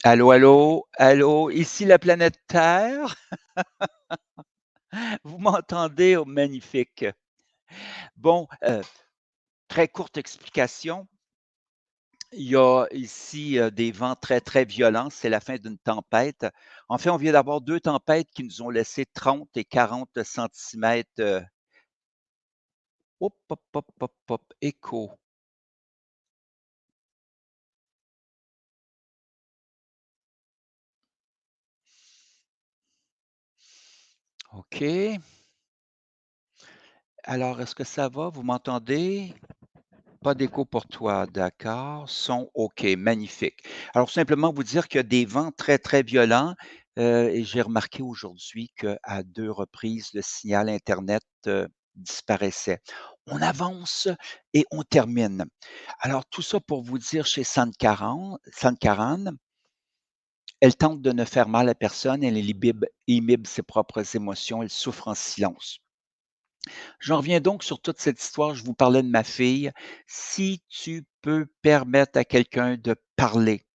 Allô, allô, allô, ici la planète Terre. Vous m'entendez? Oh, magnifique. Bon, très courte explication. Il y a ici, des vents très, très violents. C'est la fin d'une tempête. En fait, on vient d'avoir 2 tempêtes qui nous ont laissé 30 et 40 centimètres, hop, hop, hop, hop, hop, écho. OK. Alors, est-ce que ça va? Vous m'entendez? Pas d'écho pour toi, d'accord. Son OK, magnifique. Alors simplement vous dire qu'il y a des vents très, très violents, et j'ai remarqué aujourd'hui qu'à 2 reprises, le signal internet, disparaissait. On avance et on termine. Alors tout ça pour vous dire chez Sankaran, elle tente de ne faire mal à personne, elle inhibe ses propres émotions, elle souffre en silence. J'en reviens donc sur toute cette histoire, je vous parlais de ma fille. Si tu peux permettre à quelqu'un de parler,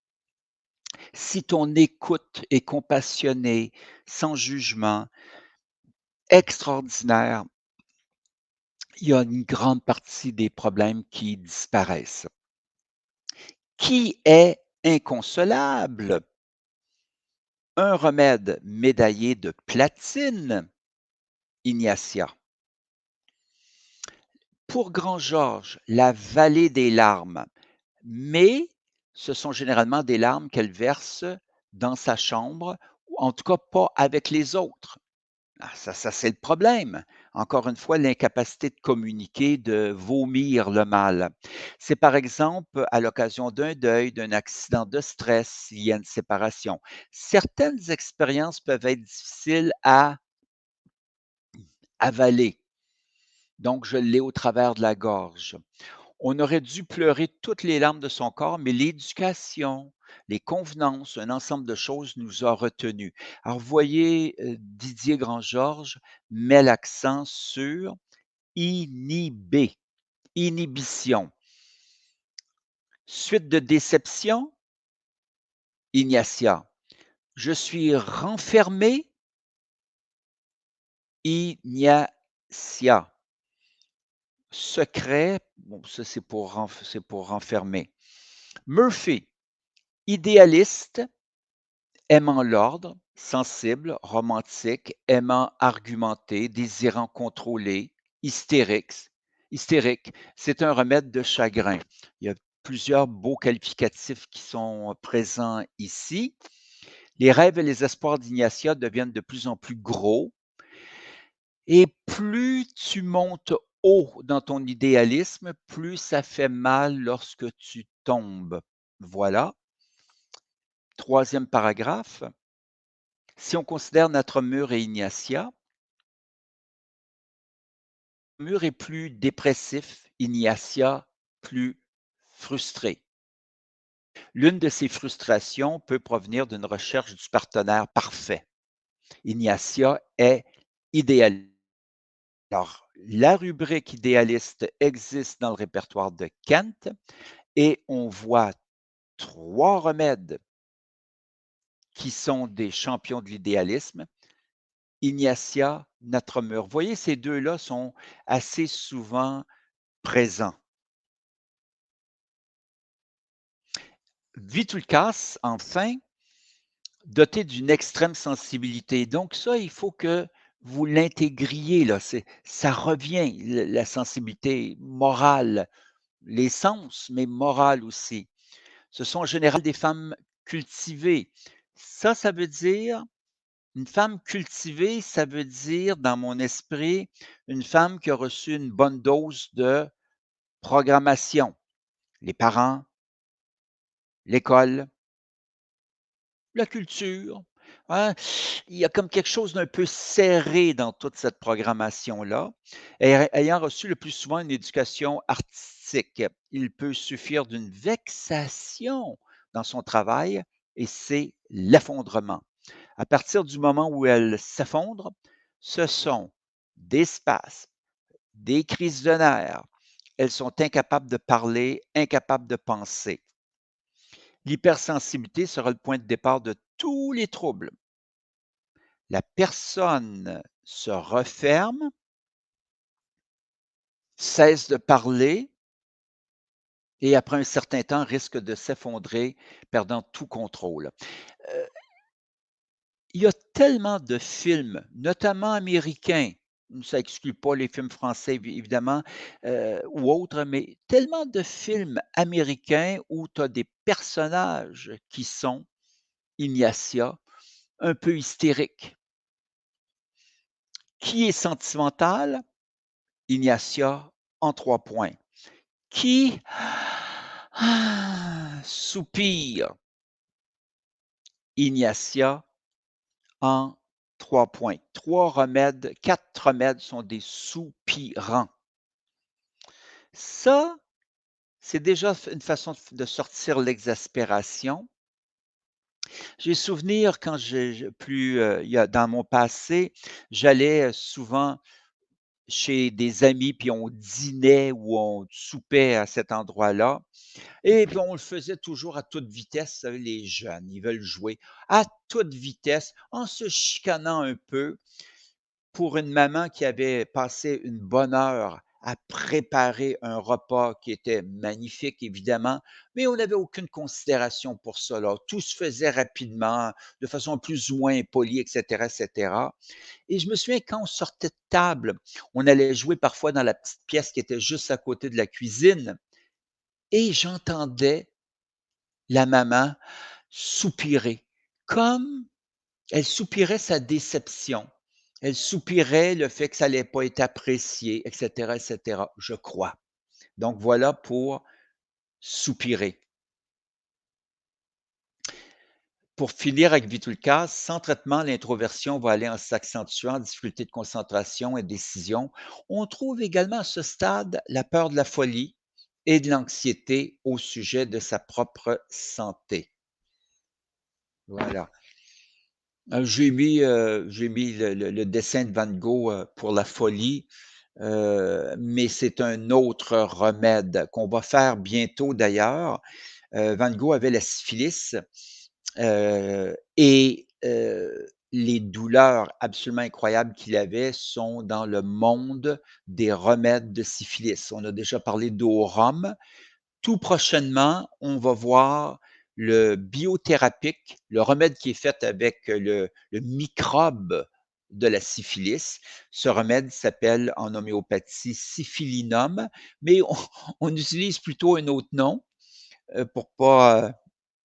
si ton écoute est compassionnée, sans jugement, extraordinaire, il y a une grande partie des problèmes qui disparaissent. Qui est inconsolable? Un remède médaillé de platine, Ignacia. Pour Grand Georges, la vallée des larmes. Mais ce sont généralement des larmes qu'elle verse dans sa chambre ou en tout cas pas avec les autres. Ah, ça, c'est le problème. Encore une fois, l'incapacité de communiquer, de vomir le mal. C'est par exemple à l'occasion d'un deuil, d'un accident de stress, il y a une séparation. Certaines expériences peuvent être difficiles à avaler, donc je l'ai au travers de la gorge. On aurait dû pleurer toutes les larmes de son corps, mais l'éducation, les convenances, un ensemble de choses nous a retenus. Alors, vous voyez, Didier Grand-Georges met l'accent sur inhiber, inhibition. Suite de déception, Ignatia. Je suis renfermé, Ignatia. Secret, bon, ça c'est pour renfermer. Murphy, idéaliste, aimant l'ordre, sensible, romantique, aimant argumenter, désirant contrôler, hystérique. Hystérique, c'est un remède de chagrin. Il y a plusieurs beaux qualificatifs qui sont présents ici. Les rêves et les espoirs d'Ignatia deviennent de plus en plus gros et plus tu montes haut dans ton idéalisme, plus ça fait mal lorsque tu tombes. Voilà. Troisième paragraphe. Si on considère notre mur et Ignatia, Mur est plus dépressif, Ignatia plus frustré. L'une de ces frustrations peut provenir d'une recherche du partenaire parfait. Ignatia est idéaliste. Alors, la rubrique idéaliste existe dans le répertoire de Kent et on voit 3 remèdes qui sont des champions de l'idéalisme. Ignatia, notre mur. Vous voyez, ces 2-là sont assez souvent présents. Vitulcas, enfin, doté d'une extrême sensibilité. Donc ça, il faut que vous l'intégriez là, ça revient, le la sensibilité morale, les sens, mais morale aussi. Ce sont en général des femmes cultivées. Ça veut dire une femme cultivée, ça veut dire dans mon esprit, une femme qui a reçu une bonne dose de programmation. Les parents, l'école, la culture, hein? Il y a comme quelque chose d'un peu serré dans toute cette programmation-là. Ayant reçu le plus souvent une éducation artistique, il peut suffire d'une vexation dans son travail et c'est l'effondrement. À partir du moment où elle s'effondre, ce sont des spasmes, des crises de nerfs. Elles sont incapables de parler, incapables de penser. L'hypersensibilité sera le point de départ de tous les troubles. La personne se referme, cesse de parler et après un certain temps risque de s'effondrer, perdant tout contrôle. Heu, il y a tellement de films, notamment américains, ça exclut pas les films français évidemment, ou autres, mais tellement de films américains où tu as des personnages qui sont Ignatia, un peu hystériques. Qui est sentimental? Ignatia en 3 points. Qui soupire? Ignatia en 3 points. 3 remèdes, 4 remèdes sont des soupirants. Ça, c'est déjà une façon de sortir l'exaspération. J'ai souvenir quand j'ai plus, il y a dans mon passé, j'allais, souvent chez des amis, puis on dînait ou on soupait à cet endroit-là. Et puis on le faisait toujours à toute vitesse, vous savez, les jeunes, ils veulent jouer à toute vitesse, en se chicanant un peu pour une maman qui avait passé une bonne heure à préparer un repas qui était magnifique, évidemment, mais on n'avait aucune considération pour cela. Tout se faisait rapidement, de façon plus ou moins polie, et cetera. Et je me souviens quand on sortait de table, on allait jouer parfois dans la petite pièce qui était juste à côté de la cuisine et j'entendais la maman soupirer. comme elle soupirait sa déception. Elle soupirait le fait que ça allait pas être apprécié et cetera, je crois. Donc voilà pour soupirer. Pour finir avec Vitulka, sans traitement, l'introversion va aller en s'accentuant, difficulté de concentration et décision. On trouve également à ce stade la peur de la folie et de l'anxiété au sujet de sa propre santé. Voilà. J'ai mis le dessin de Van Gogh, pour la folie, mais c'est un autre remède qu'on va faire bientôt d'ailleurs. Van Gogh avait la syphilis. Les douleurs absolument incroyables qu'il avait sont dans le monde des remèdes de syphilis. On a déjà parlé d'eau au rhum. Tout prochainement, on va voir le biothérapique, le remède qui est fait avec le microbe de la syphilis. Ce remède s'appelle en homéopathie Syphilinum, mais on utilise plutôt un autre nom, pour pas,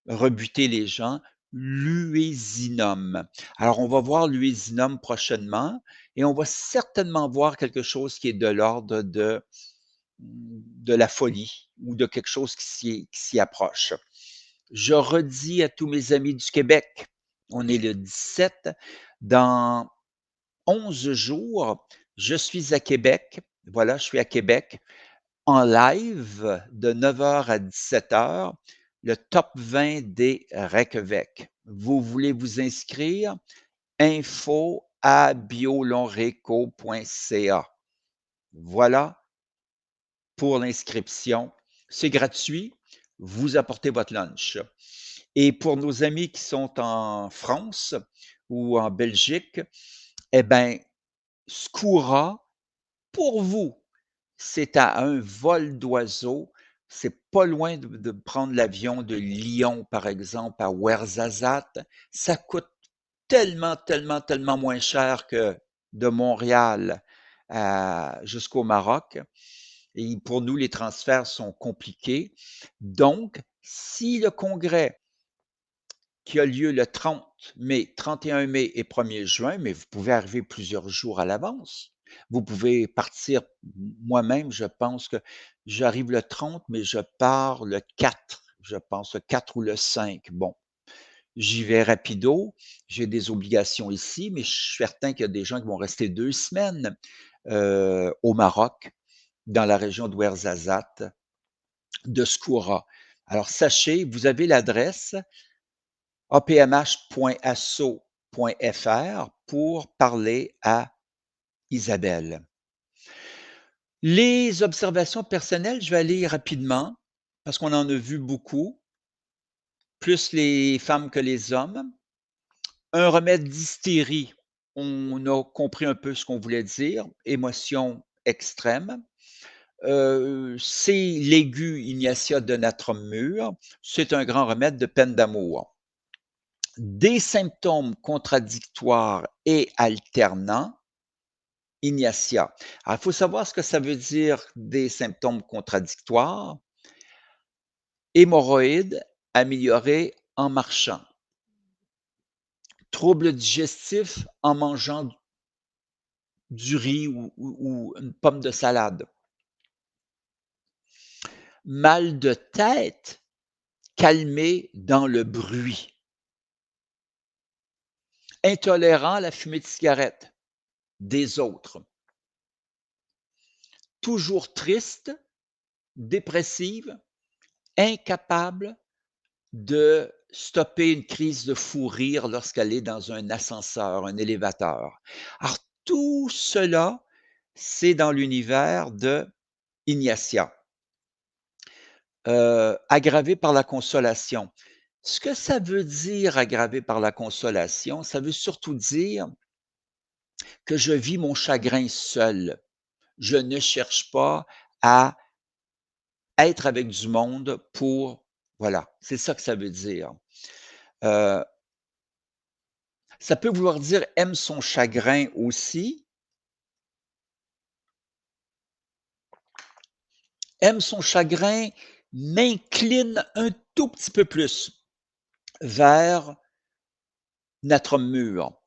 rebuter les gens, l'uésinum. Alors, on va voir l'uésinum prochainement et on va certainement voir quelque chose qui est de l'ordre de la folie ou de quelque chose qui s'y approche. Je redis à tous mes amis du Québec, on est le 17, dans 11 jours, je suis à Québec. Voilà, je suis à Québec en live de 9 heures à 17 heures, le top 20 des Requebec. Vous voulez vous inscrire? info@biolonreco.ca. Voilà pour l'inscription. C'est gratuit. Vous apportez votre lunch. Et pour nos amis qui sont en France ou en Belgique, eh bien, Skoura, pour vous, c'est à un vol d'oiseau. C'est pas loin de prendre l'avion de Lyon, par exemple, à Ouarzazate. Ça coûte tellement, tellement, tellement moins cher que de Montréal jusqu'au Maroc. Et pour nous, les transferts sont compliqués. Donc, si le congrès qui a lieu le 30 mai, 31 mai et 1er juin, mais vous pouvez arriver plusieurs jours à l'avance. Vous pouvez partir moi-même, je pense que j'arrive le 30, mais je pars le 4, je pense, le 4 ou le 5. Bon, j'y vais rapido. J'ai des obligations ici, mais je suis certain qu'il y a des gens qui vont rester 2 semaines, au Maroc, dans la région d'Ouarzazate, de Skoura. Alors sachez, vous avez l'adresse apmh.asso.fr pour parler à Isabelle. Les observations personnelles, je vais aller rapidement parce qu'on en a vu beaucoup, plus les femmes que les hommes. Un remède d'hystérie, on a compris un peu ce qu'on voulait dire, émotion extrême. C'est l'aigu Ignatia de natrum mur, c'est un grand remède de peine d'amour. Des symptômes contradictoires et alternants, Ignatia. Alors, il faut savoir ce que ça veut dire des symptômes contradictoires. Hémorroïdes améliorées en marchant. Troubles digestifs en mangeant du riz ou une pomme de salade. Mal de tête calmé dans le bruit. Intolérant à la fumée de cigarette des autres. Toujours triste, dépressive, incapable de stopper une crise de fou rire lorsqu'elle est dans un ascenseur, un élévateur. Alors, tout cela, c'est dans l'univers de Ignatia, aggravé par la consolation. Ce que ça veut dire aggravé par la consolation, ça veut surtout dire que je vis mon chagrin seul. Je ne cherche pas à être avec du monde pour voilà, c'est ça que ça veut dire. Heu, Ça peut vouloir dire aime son chagrin aussi. Aime son chagrin, m'incline un tout petit peu plus vers notre mur,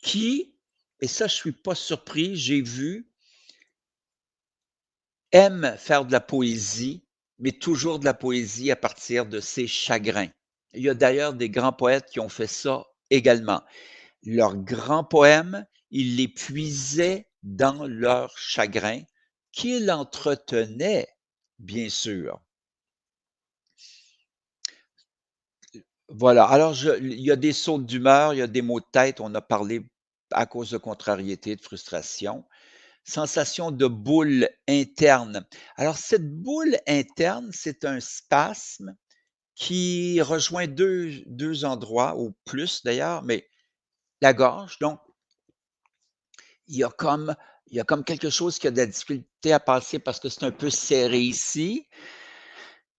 qui, et ça je suis pas surpris, j'ai vu, aime faire de la poésie, mais toujours de la poésie à partir de ses chagrins. Il y a d'ailleurs des grands poètes qui ont fait ça également. Leurs grands poèmes, ils les puisaient dans leurs chagrins qu'ils entretenaient, bien sûr. Voilà, alors il y a des sautes d'humeur, il y a des maux de tête, on a parlé à cause de contrariété, de frustration. Sensation de boule interne. Alors cette boule interne, c'est un spasme qui rejoint deux endroits ou plus d'ailleurs, mais la gorge, donc il y a comme il y a comme quelque chose qui a de la difficulté à passer parce que c'est un peu serré ici.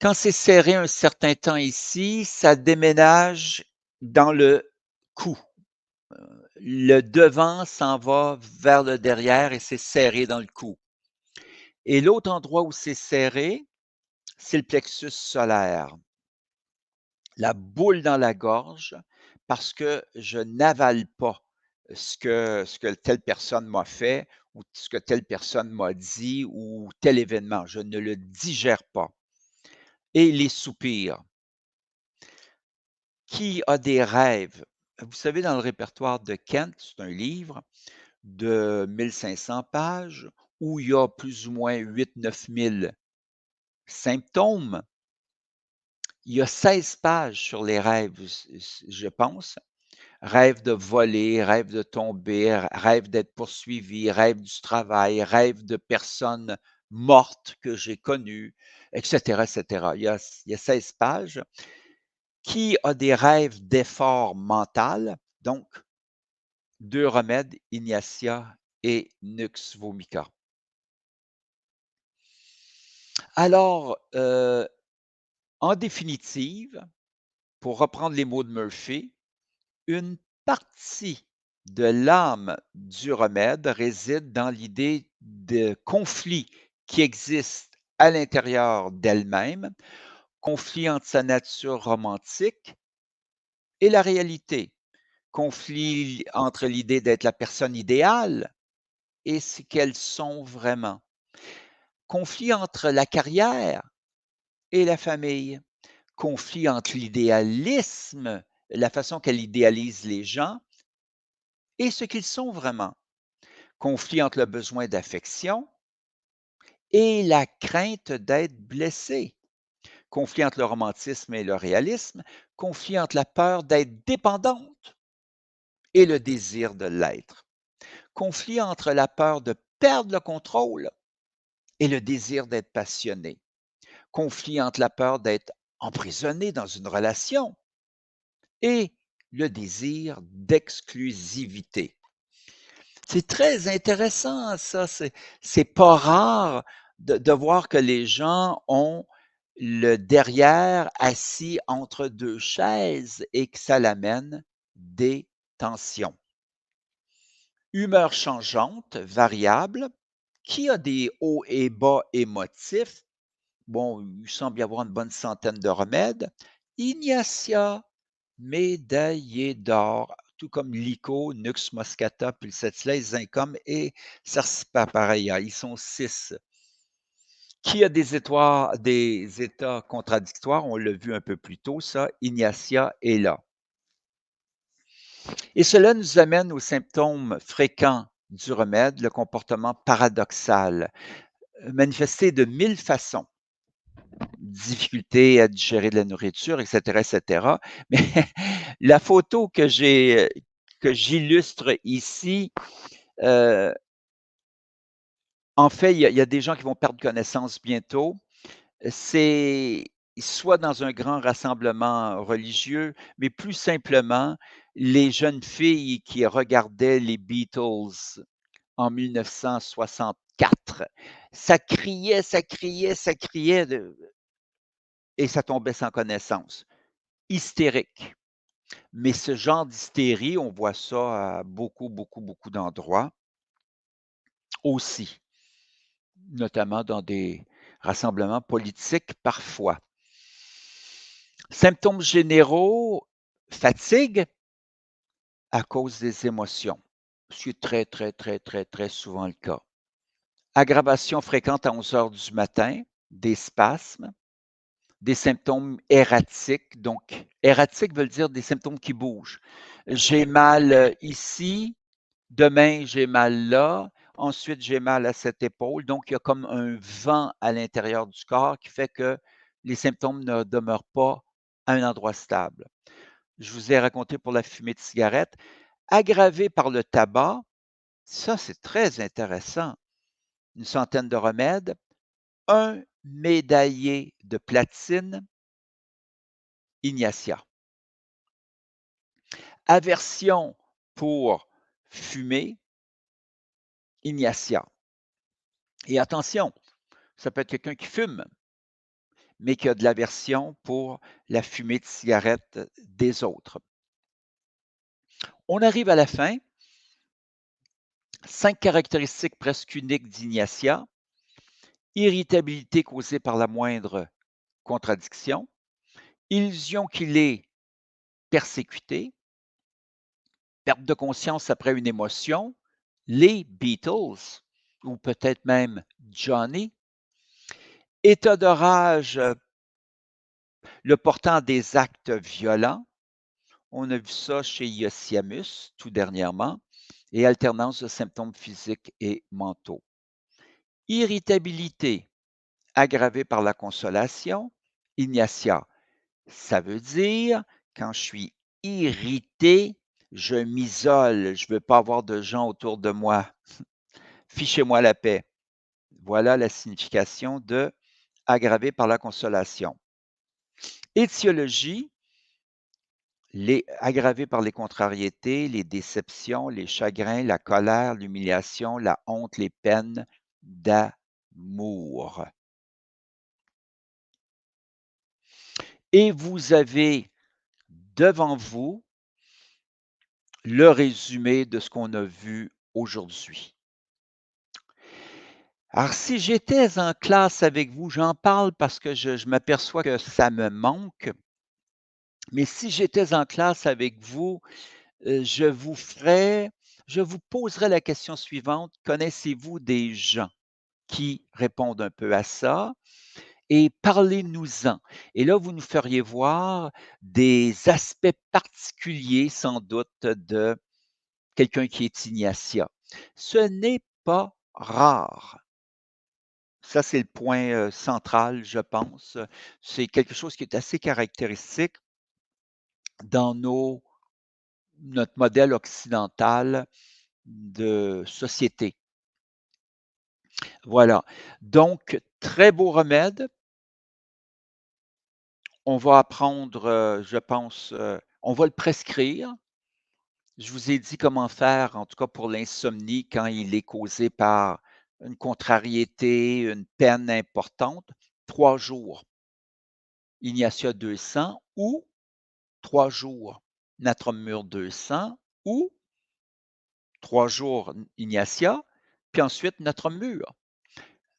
Quand c'est serré un certain temps ici, ça déménage dans le cou. Le devant s'en va vers le derrière et c'est serré dans le cou. Et l'autre endroit où c'est serré, c'est le plexus solaire. La boule dans la gorge parce que je n'avale pas ce que telle personne m'a fait ou ce que telle personne m'a dit ou tel événement. Je ne le digère pas. Et les soupirs. Qui a des rêves? Vous savez, dans le répertoire de Kent, c'est un livre de 1500 pages où il y a plus ou moins 8 9 000 symptômes. Il y a 16 pages sur les rêves, je pense. Rêve de voler, rêve de tomber, rêve d'être poursuivi, rêve du travail, rêve de personnes mortes que j'ai connues, et cetera, et cetera. Il y a 16 pages. Qui a des rêves d'effort mental? Donc, 2 remèdes, Ignatia et Nux vomica. Alors, en définitive, pour reprendre les mots de Murphy, une partie de l'âme du remède réside dans l'idée de conflit qui existe à l'intérieur d'elle-même, conflit entre sa nature romantique et la réalité, conflit entre l'idée d'être la personne idéale et ce qu'elles sont vraiment, conflit entre la carrière et la famille, conflit entre l'idéalisme, la façon qu'elle idéalise les gens et ce qu'ils sont vraiment. Conflit entre le besoin d'affection et la crainte d'être blessé. Conflit entre le romantisme et le réalisme. Conflit entre la peur d'être dépendante et le désir de l'être. Conflit entre la peur de perdre le contrôle et le désir d'être passionné. Conflit entre la peur d'être emprisonné dans une relation et le désir d'exclusivité. C'est très intéressant ça, c'est pas rare de voir que les gens ont le derrière assis entre 2 chaises et que ça l'amène des tensions. Humeur changeante, variable, qui a des hauts et bas émotifs. Bon, il semble y avoir une bonne centaine de remèdes. Ignatia, médaillé d'or, tout comme Lyco, Nux moscata, Pulsatilla, Zincum et Sarsipaparia. Ils sont 6. Qui a des états contradictoires? On l'a vu un peu plus tôt, ça. Ignatia est là. Et cela nous amène aux symptômes fréquents du remède, le comportement paradoxal, manifesté de 1000 façons. Difficulté à digérer de la nourriture, et cetera. Mais la photo que j'illustre ici, heu, en fait, il y a des gens qui vont perdre connaissance bientôt. C'est soit dans un grand rassemblement religieux, mais plus simplement, les jeunes filles qui regardaient les Beatles en 1964. Ça criait, ça criait de et ça tombait sans connaissance. Hystérique. Mais ce genre d'hystérie, on voit ça à beaucoup, beaucoup, beaucoup d'endroits aussi, notamment dans des rassemblements politiques parfois. Symptômes généraux, fatigue, à cause des émotions. C'est très, très, très, très, très souvent le cas. Aggravation fréquente à 11 heures du matin, des spasmes, des symptômes erratiques. Donc, erratique veut dire des symptômes qui bougent. J'ai mal ici, demain j'ai mal là, ensuite j'ai mal à cette épaule. Donc, il y a comme un vent à l'intérieur du corps qui fait que les symptômes ne demeurent pas à un endroit stable. Je vous ai raconté pour la fumée de cigarette, aggravé par le tabac, ça c'est très intéressant. Une centaine de remèdes, un médaillé de platine, Ignacia. Aversion pour fumer, Ignacia. Et attention, ça peut être quelqu'un qui fume, mais qui a de l'aversion pour la fumée de cigarette des autres. On arrive à la fin. 5 caractéristiques presque uniques d'Ignacia. Irritabilité causée par la moindre contradiction. Illusion qu'il est persécuté. Perte de conscience après une émotion. Les Beatles, ou peut-être même Johnny. État de rage le portant à des actes violents. On a vu ça chez Iociamus tout dernièrement, et alternance de symptômes physiques et mentaux. Irritabilité aggravée par la consolation, Ignatia. Ça veut dire quand je suis irrité, je m'isole, je ne veux pas avoir de gens autour de moi. Fichez-moi la paix. Voilà la signification de aggravé par la consolation. Étiologie, aggravé par les contrariétés, les déceptions, les chagrins, la colère, l'humiliation, la honte, les peines d'amour. Et vous avez devant vous le résumé de ce qu'on a vu aujourd'hui. Alors, si j'étais en classe avec vous, j'en parle parce que je m'aperçois que ça me manque, mais si j'étais en classe avec vous, je vous poserais la question suivante: connaissez-vous des gens qui répondent un peu à ça? Et parlez-nous-en. Et là, vous nous feriez voir des aspects particuliers, sans doute, de quelqu'un qui est Ignatia. Ce n'est pas rare. Ça, c'est le point, central, je pense. C'est quelque chose qui est assez caractéristique dans notre modèle occidental de société. Voilà. Donc, très beau remède. On va apprendre, je pense, on va le prescrire. Je vous ai dit comment faire, en tout cas pour l'insomnie, quand il est causé par une contrariété, une peine importante. 3 jours, Ignatia 200 ou 3 jours, Natrum Mur 200 ou 3 jours Ignatia, puis ensuite Natrum Mur.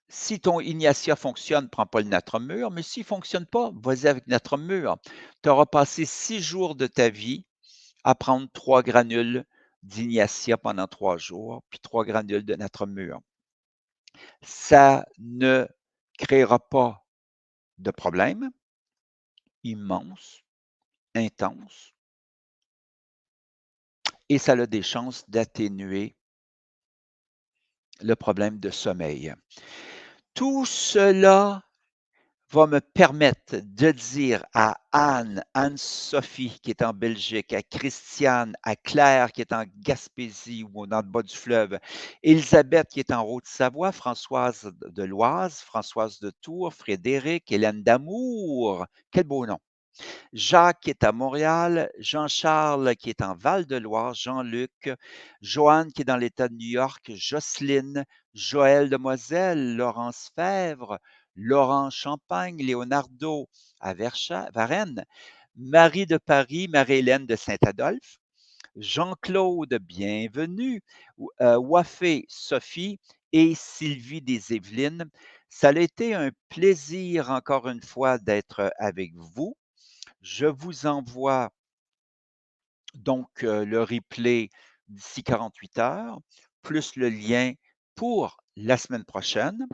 Si ton Ignatia fonctionne, prends pas le Natrum Mur, mais s'il fonctionne pas, vas-y avec Natrum Mur. Tu auras passé 6 jours de ta vie à prendre 3 granules d'Ignatia pendant 3 jours, puis 3 granules de Natrum Mur. Ça ne créera pas de problème immense, intense, et ça a des chances d'atténuer le problème de sommeil. Tout cela va me permettre de dire à Anne, Anne-Sophie qui est en Belgique, à Christiane, à Claire qui est en Gaspésie ou dans le bas du fleuve, Élisabeth qui est en Haute-Savoie, Françoise de l'Oise, Françoise de Tours, Frédéric, Hélène d'Amour, quel beau nom. Jacques qui est à Montréal, Jean-Charles qui est en Val-de-Loire, Jean-Luc, Joanne qui est dans l'État de New York, Jocelyne, Joël Demoiselle, Laurence Fèvre, Laurent Champagne, Leonardo à Varennes, Marie de Paris, Marie-Hélène de Saint-Adolphe, Jean-Claude, bienvenue, Wafé, Sophie et Sylvie des Yvelines. Ça a été un plaisir encore une fois d'être avec vous. Je vous envoie Donc, le replay d'ici 48 heures, plus le lien pour la semaine prochaine.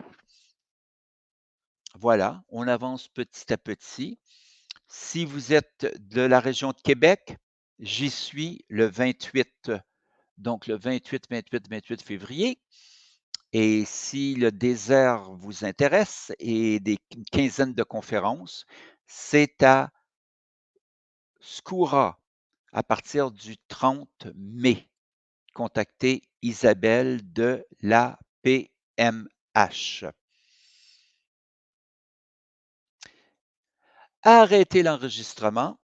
Voilà, on avance petit à petit. Si vous êtes de la région de Québec, j'y suis le 28, donc le 28 février. Et si le désert vous intéresse et une quinzaine de conférences, c'est à Skoura à partir du 30 mai. Contactez Isabelle de la PMH. Arrêtez l'enregistrement.